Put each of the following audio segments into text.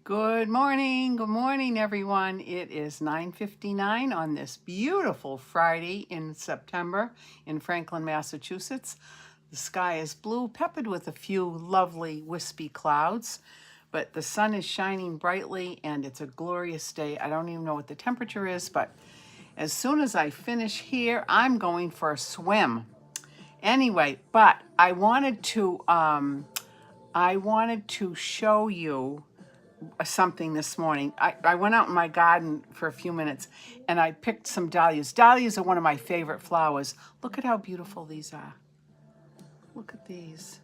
Good morning everyone. It is 9:59 on this beautiful Friday in September in Franklin, Massachusetts. The sky is blue, peppered with a few lovely wispy clouds, but the sun is shining brightly and it's a glorious day. I don't even know what the temperature is, but as soon as I finish here, I'm going for a swim. Anyway, but I wanted to show you something this morning. I went out in my garden for a few minutes and I picked some dahlias. Dahlias are one of my favorite flowers. Look at how beautiful these are. Look at these.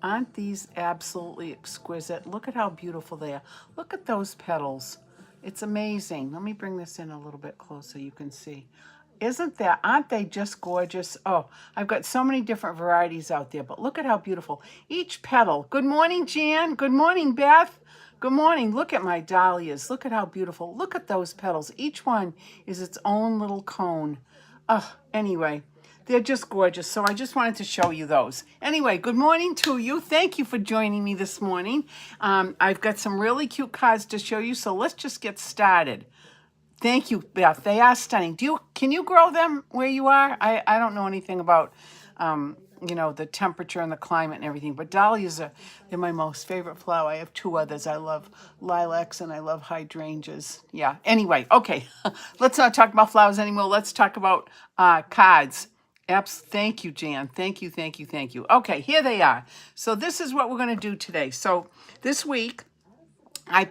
Aren't these absolutely exquisite? Look at how beautiful they are. Look at those petals. It's amazing. Let me bring this in a little bit closer. You can see. Aren't they just gorgeous? Oh, I've got so many different varieties out there, but look at how beautiful. Each petal. Good morning, Jan. Good morning, Beth. Good morning. Look at my dahlias. Look at how beautiful. Look at those petals. Each one is its own little cone. Anyway, they're just gorgeous. So I just wanted to show you those. Anyway, good morning to you. Thank you for joining me this morning. I've got some really cute cards to show you. So let's just get started. Thank you, Beth. They are stunning. Can you grow them where you are? I don't know anything about the temperature and the climate and everything, but dahlias they're my most favorite flower. I have two others. I love lilacs and I love hydrangeas. Yeah. Anyway, okay. Let's not talk about flowers anymore. Let's talk about cards. Thank you, Jan. Thank you, thank you, thank you. Okay, here they are. So this is what we're going to do today. So this week,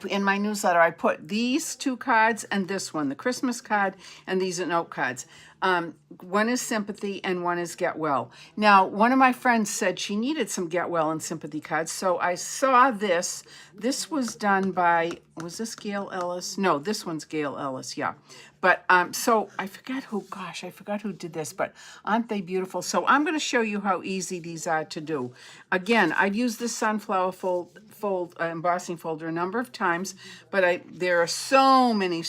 in my newsletter, I put these two cards and this one, the Christmas card, and these are note cards. One is sympathy and one is get well. Now, one of my friends said she needed some get well and sympathy cards, so I saw this. This was done by, was this Gail Ellis? No, this one's Gail Ellis, yeah. But so I forgot who did this, but aren't they beautiful? So I'm going to show you how easy these are to do. Again, I've used this sunflower embossing folder a number of times, but there are so many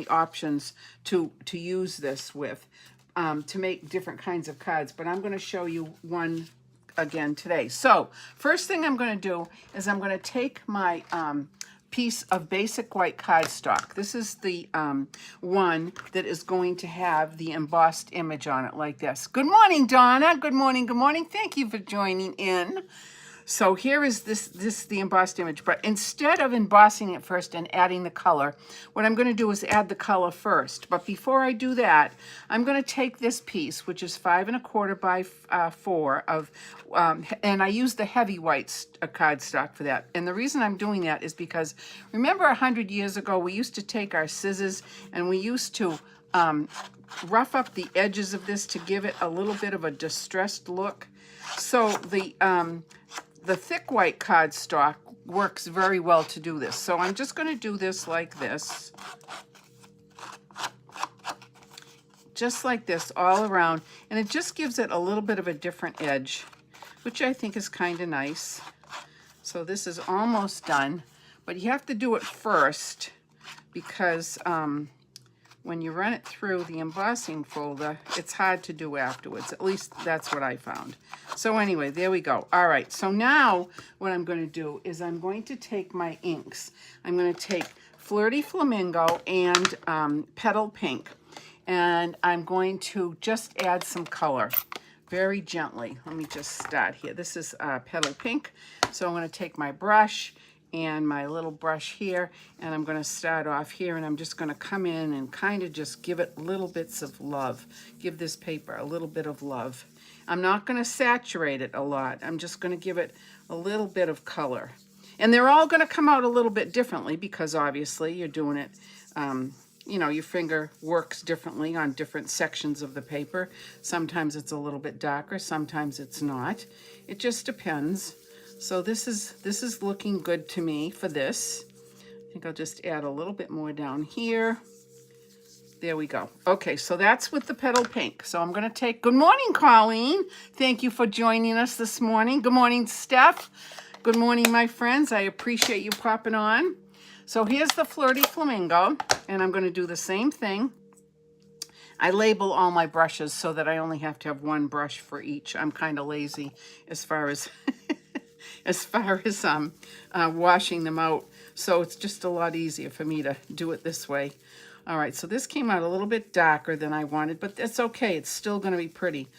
options to use this with to make different kinds of cards. But I'm going to show you one again today. So first thing I'm going to do is I'm going to take my piece of basic white cardstock. This is the one that is going to have the embossed image on it like this. Good morning, Donna. Good morning. Good morning. Thank you for joining in. So here is the embossed image, but instead of embossing it first and adding the color, what I'm going to do is add the color first. But before I do that, I'm going to take this piece, which is 5 1/4 by 4 of, and I use the heavy white cardstock for that. And the reason I'm doing that is because remember 100 years ago, we used to take our scissors and we used to rough up the edges of this to give it a little bit of a distressed look. So the thick white cardstock works very well to do this. So I'm just going to do this like this. Just like this all around. And it just gives it a little bit of a different edge, which I think is kind of nice. So this is almost done. But you have to do it first because when you run it through the embossing folder, it's hard to do afterwards. At least that's what I found. So anyway, there we go. All right, so now what I'm going to do is I'm going to take my inks. I'm going to take Flirty Flamingo and Petal Pink. And I'm going to just add some color very gently. Let me just start here. This is Petal Pink. So I'm going to take my brush and my little brush here, and I'm going to start off here, and I'm just going to come in and kind of just give it little bits of love. Give this paper a little bit of love. I'm not going to saturate it a lot. I'm just going to give it a little bit of color. And they're all going to come out a little bit differently because obviously you're doing it, your finger works differently on different sections of the paper. Sometimes it's a little bit darker, sometimes it's not. It just depends. So this is looking good to me for this. I think I'll just add a little bit more down here. There we go. Okay, so that's with the Petal Pink. So I'm going to take, good morning, Colleen. Thank you for joining us this morning. Good morning, Steph. Good morning, my friends. I appreciate you popping on. So here's the Flirty Flamingo, and I'm going to do the same thing. I label all my brushes so that I only have to have one brush for each. I'm kind of lazy as far as as far as washing them out. So it's just a lot easier for me to do it this way. All right, so this came out a little bit darker than I wanted, but it's okay. It's still going to be pretty.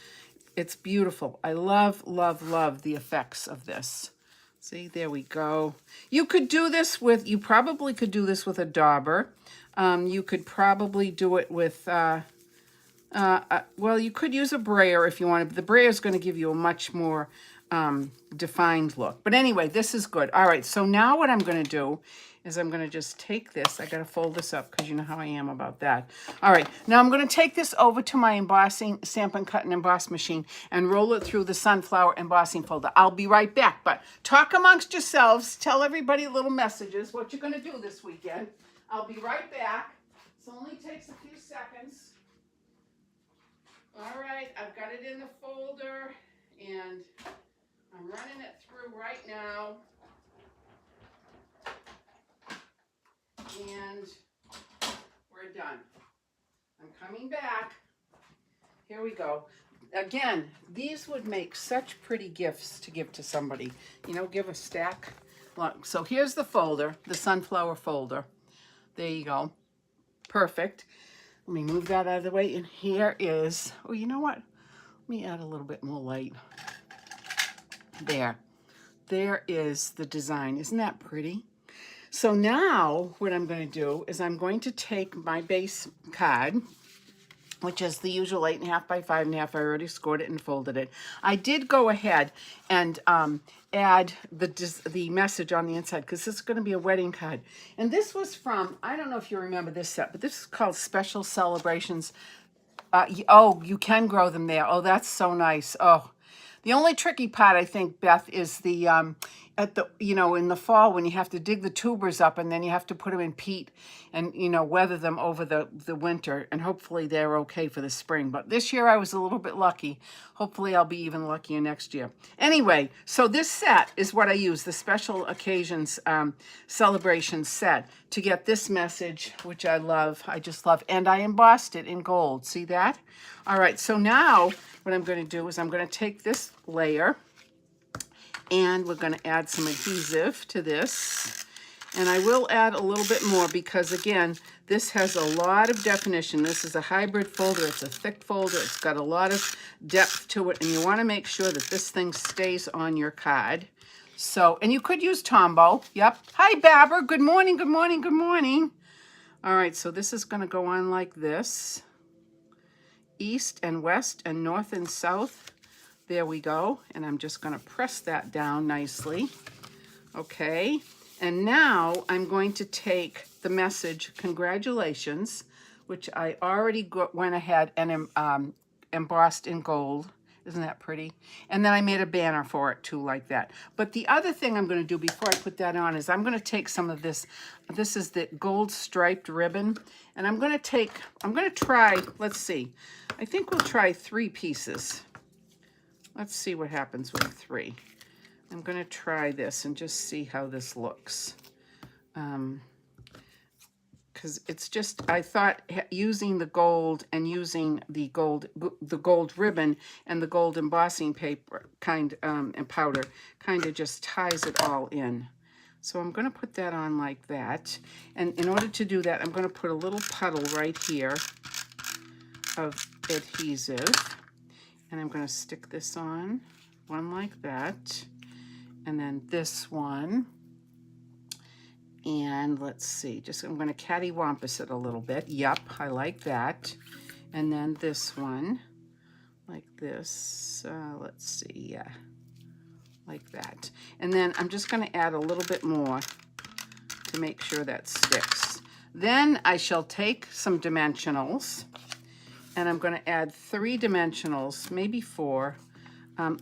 It's beautiful. I love, love, love the effects of this. See, there we go. You could do this with, you probably could do this with a dauber. You could probably do it with, well, you could use a brayer if you wanted, but the brayer is going to give you a much more defined look. But anyway, this is good. All right, so now what I'm going to do is I'm going to just take this. I got to fold this up because you know how I am about that. All right, now I'm going to take this over to my embossing, Stampin' Cut and Emboss machine and roll it through the sunflower embossing folder. I'll be right back, but talk amongst yourselves. Tell everybody little messages, what you're going to do this weekend. I'll be right back. This only takes a few seconds. All right, I've got it in the folder, and I'm running it through right now. And we're done. I'm coming back. Here we go. Again, these would make such pretty gifts to give to somebody. You know, give a stack. Look, so here's the folder, the sunflower folder. There you go. Perfect. Let me move that out of the way. And here is, oh, you know what? Let me add a little bit more light. There. There is the design. Isn't that pretty? So now what I'm going to do is I'm going to take my base card, which is the usual 8.5 by 5.5. I already scored it and folded it. I did go ahead and add the message on the inside because this is going to be a wedding card. And this was from, I don't know if you remember this set, but this is called Special Celebrations. Oh, you can grow them there. Oh, that's so nice. Oh, the only tricky part, I think, Beth, is the at the, you know, in the fall when you have to dig the tubers up and then you have to put them in peat and, you know, weather them over the winter, and hopefully they're okay for the spring. But this year I was a little bit lucky. Hopefully I'll be even luckier next year. Anyway, so this set is what I use, the Special Occasions Celebration set, to get this message, which I love. I just love. And I embossed it in gold. See that? All right, so now what I'm going to do is I'm going to take this layer and we're going to add some adhesive to this. And I will add a little bit more because, again, this has a lot of definition. This is a hybrid folder. It's a thick folder. It's got a lot of depth to it. And you want to make sure that this thing stays on your card. So, and you could use Tombow. Yep. Hi, Babber. Good morning, good morning, good morning. All right, so this is going to go on like this. East and west and north and south. There we go. And I'm just going to press that down nicely. Okay. And now I'm going to take the message, congratulations, which I already went ahead and embossed in gold. Isn't that pretty? And then I made a banner for it too, like that. But the other thing I'm going to do before I put that on is I'm going to take some of this. This is the gold striped ribbon. And I'm going to try, let's see. I think we'll try 3 pieces. Let's see what happens with 3. I'm going to try this and just see how this looks. Because it's just, I thought using the gold and using the gold ribbon and the gold embossing paper and powder kind of just ties it all in. So I'm going to put that on like that. And in order to do that, I'm going to put a little puddle right here of adhesive. And I'm going to stick this on, one like that. And then this one. And let's see, I'm going to cattywampus it a little bit. Yup, I like that. And then this one, like this. Let's see, yeah, like that. And then I'm just going to add a little bit more to make sure that sticks. Then I shall take some dimensionals, and I'm going to add 3 dimensionals, maybe 4,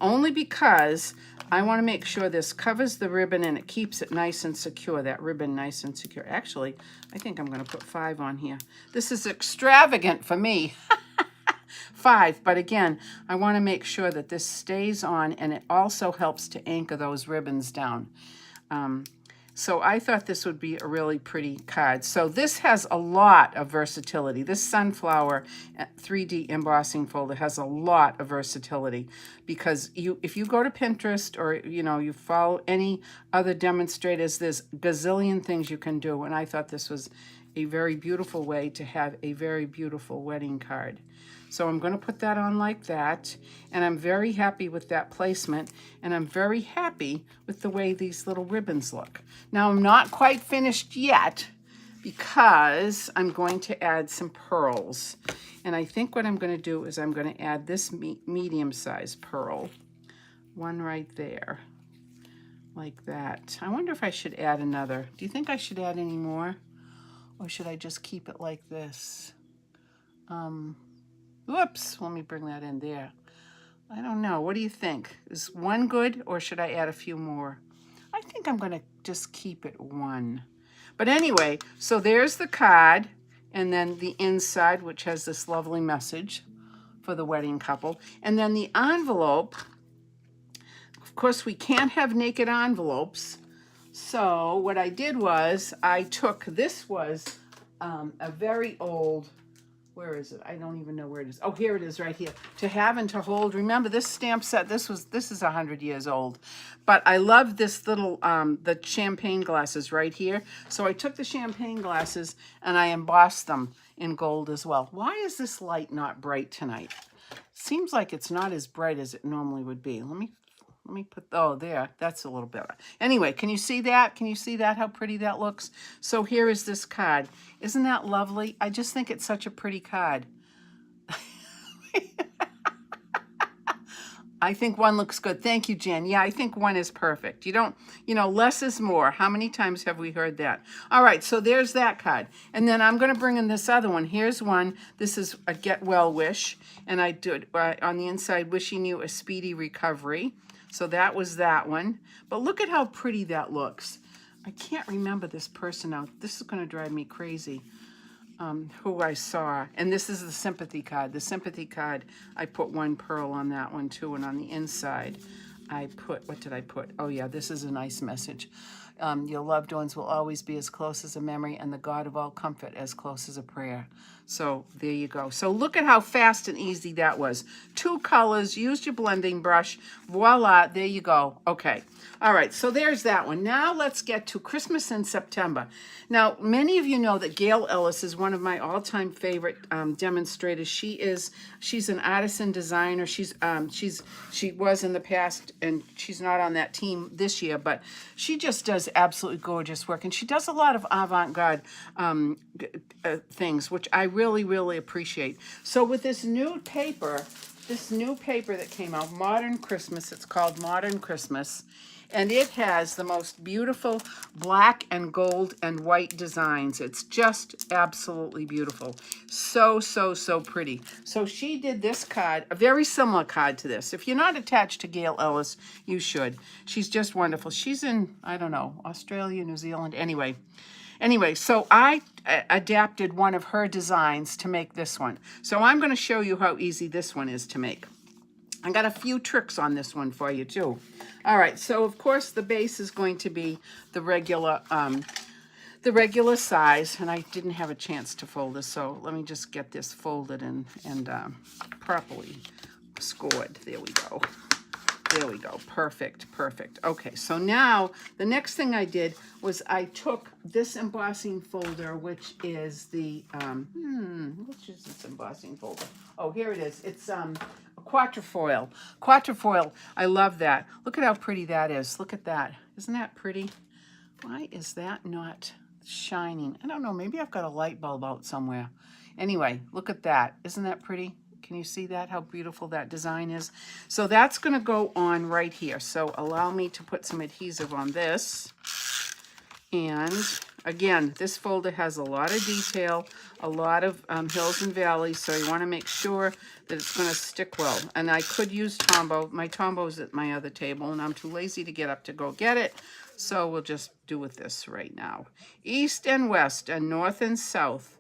only because I want to make sure this covers the ribbon and it keeps it nice and secure, that ribbon nice and secure. Actually, I think I'm going to put 5 on here. This is extravagant for me. 5, but again, I want to make sure that this stays on, and it also helps to anchor those ribbons down. So I thought this would be a really pretty card. So this has a lot of versatility. This sunflower 3D embossing folder has a lot of versatility because if you go to Pinterest or you follow any other demonstrators, there's gazillion things you can do. And I thought this was a very beautiful way to have a very beautiful wedding card. So I'm going to put that on like that, and I'm very happy with that placement, and I'm very happy with the way these little ribbons look. Now I'm not quite finished yet because I'm going to add some pearls. And I think what I'm going to do is I'm going to add this medium-sized pearl, one right there, like that. I wonder if I should add another. Do you think I should add any more? Or should I just keep it like this? Whoops, let me bring that in there. I don't know. What do you think? Is one good, or should I add a few more? I think I'm going to just keep it one. But anyway, so there's the card, and then the inside, which has this lovely message for the wedding couple. And then the envelope, of course, we can't have naked envelopes. So what I did was I took, this was a very old, where is it? I don't even know where it is. Oh, here it is right here. To have and to hold. Remember this stamp set, this is 100 years old. But I love this little, the champagne glasses right here. So I took the champagne glasses and I embossed them in gold as well. Why is this light not bright tonight? Seems like it's not as bright as it normally would be. Let me put, oh, there, that's a little better. Anyway, can you see that? Can you see that, how pretty that looks? So here is this card. Isn't that lovely? I just think it's such a pretty card. I think one looks good. Thank you, Jen. Yeah, I think one is perfect. You don't, less is more. How many times have we heard that? All right, so there's that card. And then I'm going to bring in this other one. Here's one. This is a get well wish. And I did on the inside, wishing you a speedy recovery. So that was that one. But look at how pretty that looks. I can't remember this person now. This is going to drive me crazy. Who I saw. And this is the sympathy card. The sympathy card, I put one pearl on that one too. And on the inside, I put, what did I put? Oh yeah, this is a nice message. Your loved ones will always be as close as a memory, and the God of all comfort as close as a prayer. So there you go. So look at how fast and easy that was. 2 colors, used your blending brush. Voila, there you go. Okay. All right, so there's that one. Now let's get to Christmas in September. Now, many of you know that Gail Ellis is one of my all-time favorite demonstrators. She's an artisan designer. She was in the past, and she's not on that team this year, but she just does absolutely gorgeous work, and she does a lot of avant-garde things, which I really, really appreciate. So with this new paper that came out, Modern Christmas, it's called Modern Christmas, and it has the most beautiful black and gold and white designs. It's just absolutely beautiful. So, so, so pretty. So she did this card, a very similar card to this. If you're not attached to Gail Ellis, you should. She's just wonderful. She's in, I don't know, Australia, New Zealand, anyway, so I adapted one of her designs to make this one. So I'm going to show you how easy this one is to make. I got a few tricks on this one for you too. All right, so of course the base is going to be the regular size, and I didn't have a chance to fold this, so let me just get this folded and properly scored. There we go. There we go. Perfect, perfect. Okay, so now the next thing I did was I took this embossing folder, which is the, which is this embossing folder? Oh, here it is. It's a Quatrefoil. Quatrefoil, I love that. Look at how pretty that is. Look at that. Isn't that pretty? Why is that not shining? I don't know. Maybe I've got a light bulb out somewhere. Anyway, look at that. Isn't that pretty? Can you see that, how beautiful that design is? So that's going to go on right here. So allow me to put some adhesive on this. And again, this folder has a lot of detail, a lot of hills and valleys, so you want to make sure that it's going to stick well. And I could use Tombow. My Tombow's at my other table, and I'm too lazy to get up to go get it. So we'll just do with this right now. East and west and north and south.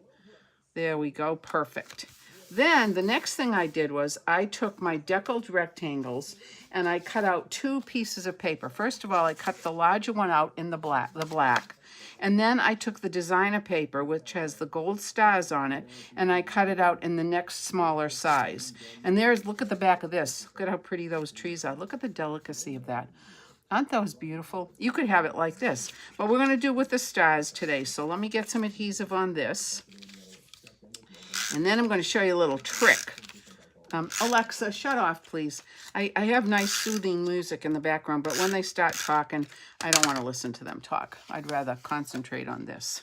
There we go. Perfect. Then the next thing I did was I took my deckled rectangles and I cut out 2 pieces of paper. First of all, I cut the larger one out in the black. And then I took the designer paper, which has the gold stars on it, and I cut it out in the next smaller size. And look at the back of this. Look at how pretty those trees are. Look at the delicacy of that. Aren't those beautiful? You could have it like this, but we're going to do with the stars today. So let me get some adhesive on this. And then I'm going to show you a little trick. Alexa, shut off, please. I have nice soothing music in the background, but when they start talking, I don't want to listen to them talk. I'd rather concentrate on this.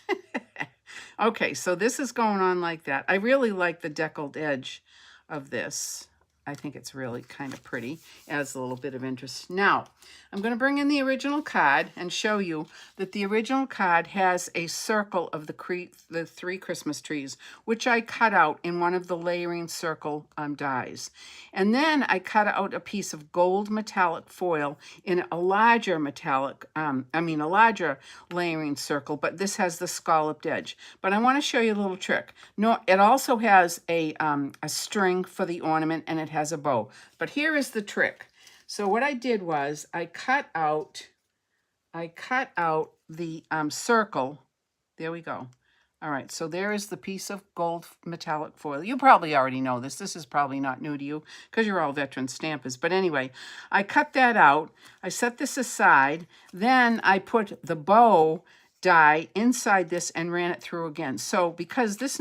Okay, so this is going on like that. I really like the deckled edge of this. I think it's really kind of pretty, adds a little bit of interest. Now, I'm going to bring in the original card and show you that the original card has a circle of the 3 Christmas trees, which I cut out in one of the layering circle dies. And then I cut out a piece of gold metallic foil in a larger a larger layering circle, but this has the scalloped edge. But I want to show you a little trick. No, it also has a string for the ornament, and it has a bow. But here is the trick. So what I did was I cut out the circle. There we go. All right, so there is the piece of gold metallic foil. You probably already know this. This is probably not new to you because you're all veteran stampers. But anyway, I cut that out. I set this aside. Then I put the bow die inside this and ran it through again. So because this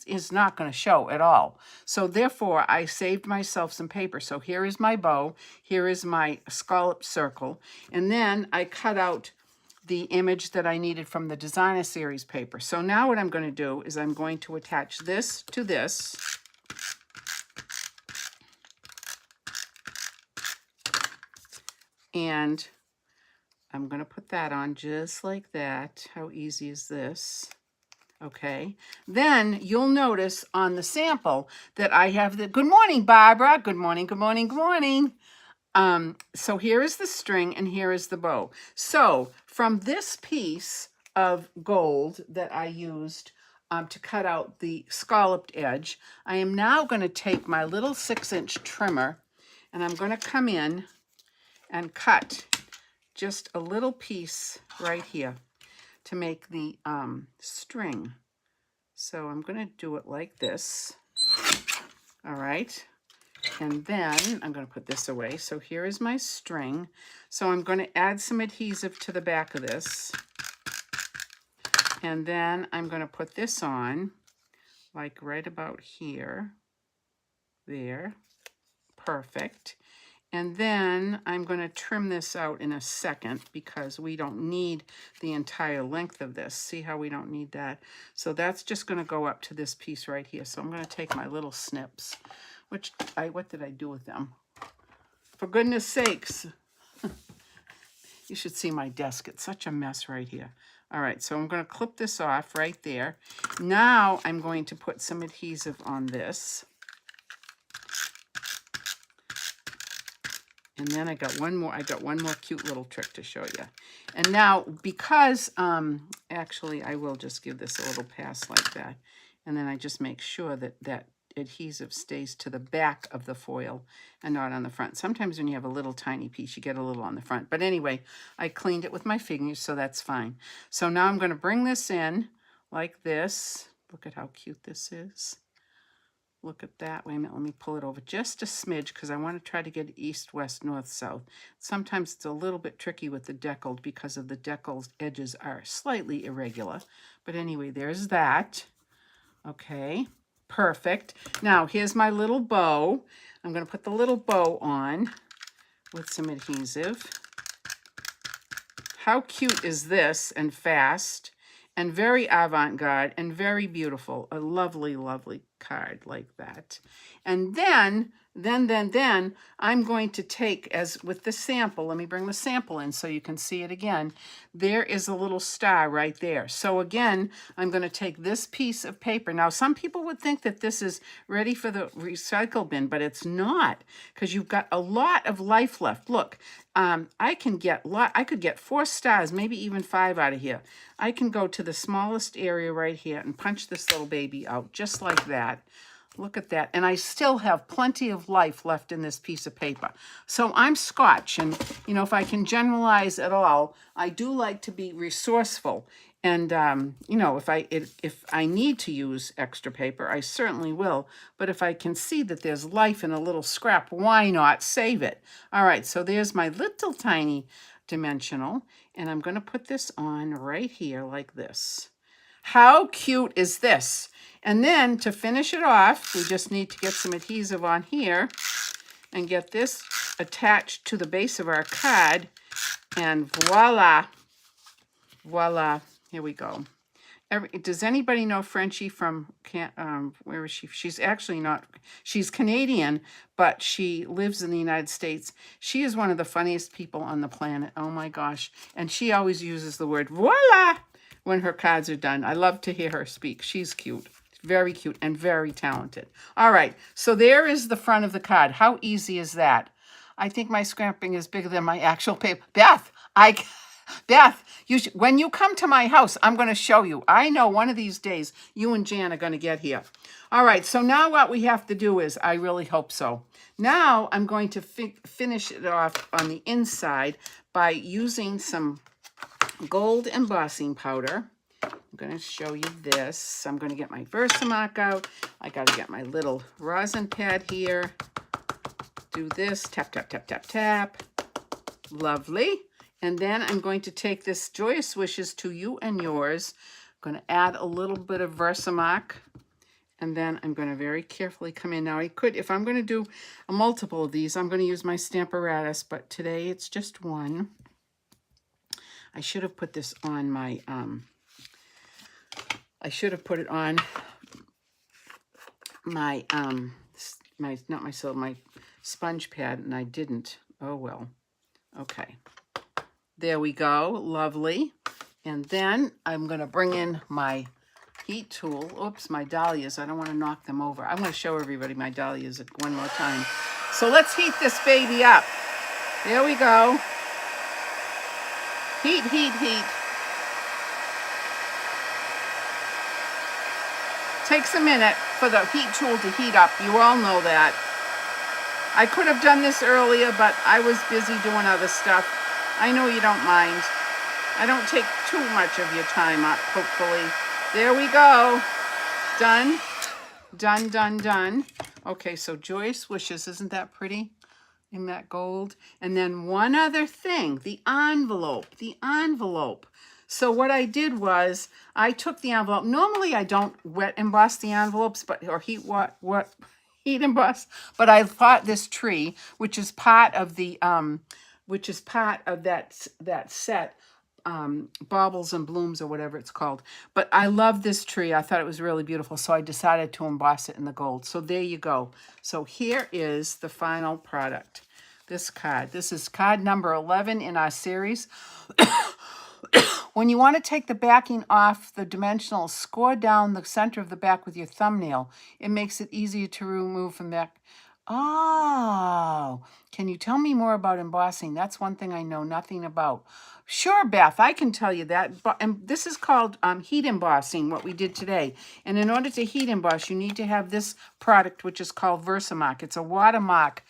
is not going to show at all. So therefore I saved myself some paper. So here is my bow. Here is my scalloped circle. And then I cut out the image that I needed from the designer series paper. So now what I'm going to do is I'm going to attach this to this. And I'm going to put that on just like that. How easy is this? Okay. Then you'll notice on the sample that I have the, good morning, Barbara. Good morning, good morning, good morning. So here is the string and here is the bow. So from this piece of gold that I used to cut out the scalloped edge, I am now going to take my little 6-inch trimmer and I'm going to come in and cut just a little piece right here to make the string. So I'm going to do it like this. All right. And then I'm going to put this away. So here is my string. So I'm going to add some adhesive to the back of this. And then I'm going to put this on like right about here. There. Perfect. And then I'm going to trim this out in a second because we don't need the entire length of this. See how we don't need that? So that's just going to go up to this piece right here. So I'm going to take my little snips, what did I do with them? For goodness sakes. You should see my desk. It's such a mess right here. All right, so I'm going to clip this off right there. Now I'm going to put some adhesive on this. And then I got one more cute little trick to show you. And now, because, actually, I will just give this a little pass like that. And then I just make sure that that adhesive stays to the back of the foil and not on the front. Sometimes when you have a little tiny piece, you get a little on the front. But anyway, I cleaned it with my fingers, so that's fine. So now I'm going to bring this in like this. Look at how cute this is. Look at that. Wait a minute, let me pull it over just a smidge because I want to try to get east, west, north, south. Sometimes it's a little bit tricky with the deckled because of the deckled edges are slightly irregular. But anyway, there's that. Okay, perfect. Now, here's my little bow. I'm going to put the little bow on with some adhesive. How cute is this and fast? And very avant-garde and very beautiful. A lovely, lovely card like that. And then I'm going to take, as with the sample, let me bring the sample in so you can see it again. There is a little star right there. So again, I'm going to take this piece of paper. Now, some people would think that this is ready for the recycle bin, but it's not because you've got a lot of life left. Look, I could get 4 stars, maybe even 5 out of here. I can go to the smallest area right here and punch this little baby out just like that. Look at that. And I still have plenty of life left in this piece of paper. So I'm Scotch. And, you know, if I can generalize at all, I do like to be resourceful. And, you know, if I need to use extra paper, I certainly will. But if I can see that there's life in a little scrap, why not save it? All right, so there's my little tiny dimensional. And I'm going to put this on right here like this. How cute is this? And then to finish it off, we just need to get some adhesive on here and get this attached to the base of our card. And voila, voila, here we go. Does anybody know Frenchie from, where is she? She's actually not, she's Canadian, but she lives in the United States. She is one of the funniest people on the planet. Oh my gosh. And she always uses the word voila when her cards are done. I love to hear her speak. She's cute. Very cute and very talented. All right, so there is the front of the card. How easy is that? I think my scrapping is bigger than my actual paper. Beth, Beth, when you come to my house, I'm going to show you. I know one of these days you and Jan are going to get here. All right, so now what we have to do is, I really hope so. Now I'm going to finish it off on the inside by using some gold embossing powder. I'm going to show you this. I'm going to get my Versamark out. I got to get my little rosin pad here. Do this, tap, tap, tap, tap, tap. Lovely. And then I'm going to take this Joyous Wishes to You and Yours. I'm going to add a little bit of Versamark. And then I'm going to very carefully come in. Now I could, if I'm going to do a multiple of these, I'm going to use my Stamparatus, but today it's just one. I should have put this on my, I should have put it on my, my sponge pad, and I didn't. Oh, well. Okay. There we go. Lovely. And then I'm going to bring in my heat tool. Oops, my dahlias. I don't want to knock them over. I'm going to show everybody my dahlias one more time. So let's heat this baby up. There we go. Heat, heat, heat. Takes a minute for the heat tool to heat up. You all know that. I could have done this earlier, but I was busy doing other stuff. I know you don't mind. I don't take too much of your time up, hopefully. There we go. Done. Done, done, done. Okay, so Joyous Wishes. Isn't that pretty? In that gold. And then one other thing, the envelope. The envelope. So what I did was I took the envelope. Normally I don't wet emboss the envelopes, or heat emboss. But I thought this tree, which is part of the that set, Baubles and Blooms or whatever it's called. But I love this tree. I thought it was really beautiful, so I decided to emboss it in the gold. So there you go. So here is the final product. This card. This is card number 11 in our series. When you want to take the backing off the dimensional, score down the center of the back with your thumbnail. It makes it easier to remove from back. Oh, can you tell me more about embossing? That's one thing I know nothing about. Sure, Beth, I can tell you that. And this is called heat embossing, what we did today. And in order to heat emboss, you need to have this product, which is called Versamark. It's a watermark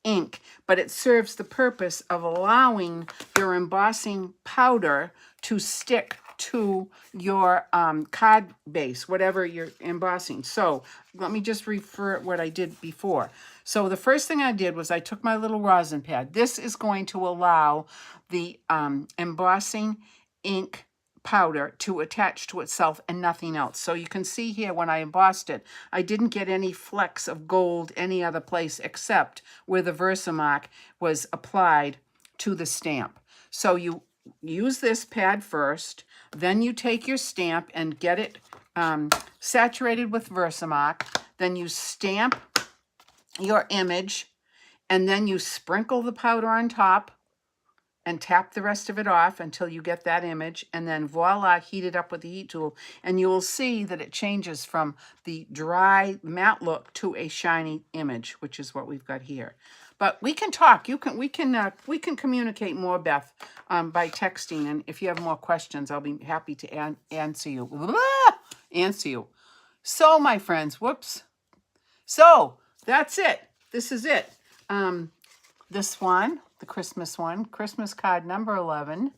ink, but it serves the purpose of allowing your embossing powder to stick to your card base, whatever you're embossing. So let me just refer what I did before. So the first thing I did was I took my little rosin pad. This is going to allow the embossing ink powder to attach to itself and nothing else. So you can see here when I embossed it, I didn't get any flecks of gold any other place except where the Versamark was applied to the stamp. So you use this pad first, then you take your stamp and get it saturated with Versamark, then you stamp your image, and then you sprinkle the powder on top and tap the rest of it off until you get that image, and then voila, heat it up with the heat tool, and you will see that it changes from the dry matte look to a shiny image, which is what we've got here. But we can talk. We can communicate more, Beth, by texting, and if you have more questions, I'll be happy to answer you. Answer you. So, my friends, whoops. So that's it. This is it. This one, the Christmas one, Christmas card number 11.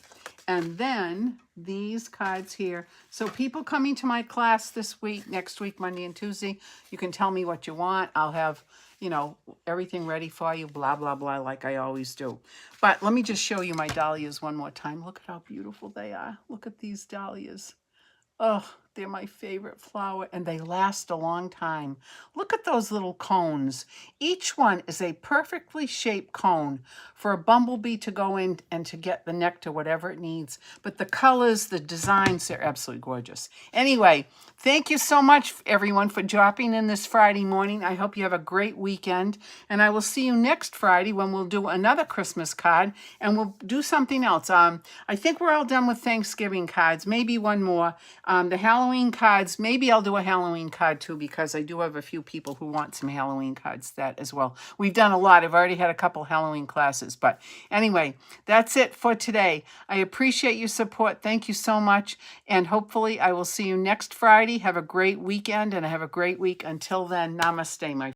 And then these cards here. So people coming to my class this week, next week, Monday and Tuesday, you can tell me what you want. I'll have, you know, everything ready for you, blah, blah, blah, like I always do. But let me just show you my dahlias one more time. Look at how beautiful they are. Look at these dahlias. Oh, they're my favorite flower, and they last a long time. Look at those little cones. Each one is a perfectly shaped cone for a bumblebee to go in and to get the nectar, whatever it needs. But the colors, the designs, they're absolutely gorgeous. Anyway, thank you so much, everyone, for dropping in this Friday morning. I hope you have a great weekend, and I will see you next Friday when we'll do another Christmas card, and we'll do something else. I think we're all done with Thanksgiving cards, maybe one more. The Halloween cards, maybe I'll do a Halloween card too, because I do have a few people who want some Halloween cards that as well. We've done a lot. I've already had a couple Halloween classes. But anyway, that's it for today. I appreciate your support. Thank you so much. And hopefully I will see you next Friday. Have a great weekend and have a great week. Until then, namaste, my